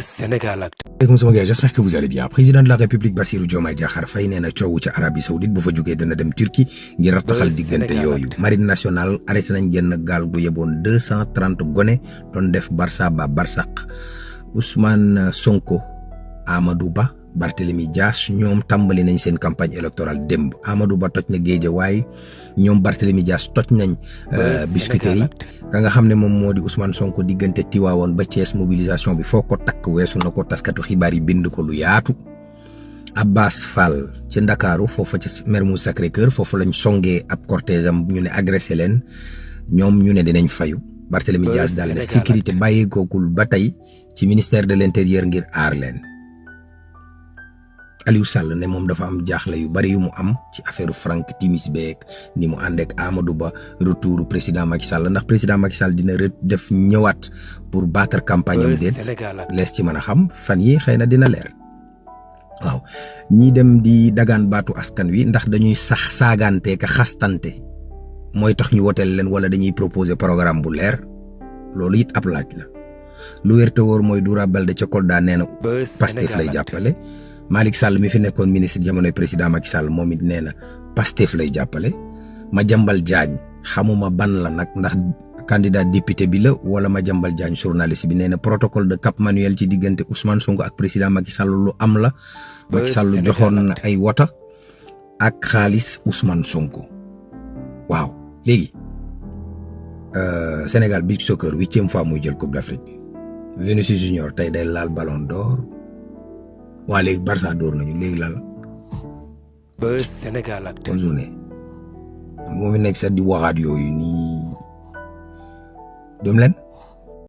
Sénégal. J'espère que vous allez bien. Président de la République Bassirou Diomaye Diakhar Faye nee na coow ci Arabie Saoudite bu fa jógee dana dem Turquie ngir rattaxal diggante yooyu. Marine nationale arrêté nañ genn gaal gu yeboon 230 gone doon def Barça ba Barsaq. Ousmane Sonko, Amadou Ba, Barthélémy Dias ñoom tàmbali nañ seen campagne électorale démb. Amadou Ba toj na Guédiawaye ñoom Barthélémy Dias toj nañ Biscuiterie ka nga xam ne moom moo di Ousmane Sonko diggante Tivaouane ba Thiès mobilisation bi foo ko takk weesu na ko taskatu xibaar yi bind ko lu yaatu. Abbas Fall ci Ndakaaru foofa ci Mermoz Sacré-Cœur foofu lañ songee ab cortège am ñu ne agressé leen ñoom ñu ne dinañ fayu. Barthélémy Dias daal ne sécurité bàyyeekookul ba tey ci ministère de l'intérieur ngir aar leen. Aliou Sall ne moom dafa am jaaxle yu bari yu mu am ci affaire Franck Timis beek ni mu ànd ak Amadou Ba retour président Macky Sall ndax président Macky Sall dina def ñëwaat pour battre campagne am déet lees ci mën a xam fan yi xëy na dina leer. waaw ñii dem di dagaan baatu askan wi ndax dañuy sax saagante ka xastante mooy tax ñu woteel leen wala dañuy proposer programme bu leer loolu it ab laaj la. lu wér te wóor mooy Doura Baldé ca Kolda nee na Pastef lay jàppale. Malick Sall mi fi nekkoon ministre jamonoy président Macky Sall moom it nee na Pastef lay jàppale. Madiambal Diagne xamuma ban la nag ndax candidat député bi la wala Madiambal Diagne journaliste bi nee na protocole de Cap Manuel ci diggante Ousmane Sonko ak président Macky Sall lu am la. Macky Sall joxoon na ay wota ak xaalis Ousmane Sonko. waaw léegi Sénégal beach soccer 8e fois muy jël Coupe d'Afrique. Vinicius Junior tey day laal Ballon d'Or. waa léegi Barça door nañu léegi laal. Sénégal. bonne journée. moom mi nekk sax di waxaat yooyu nii. dem leen.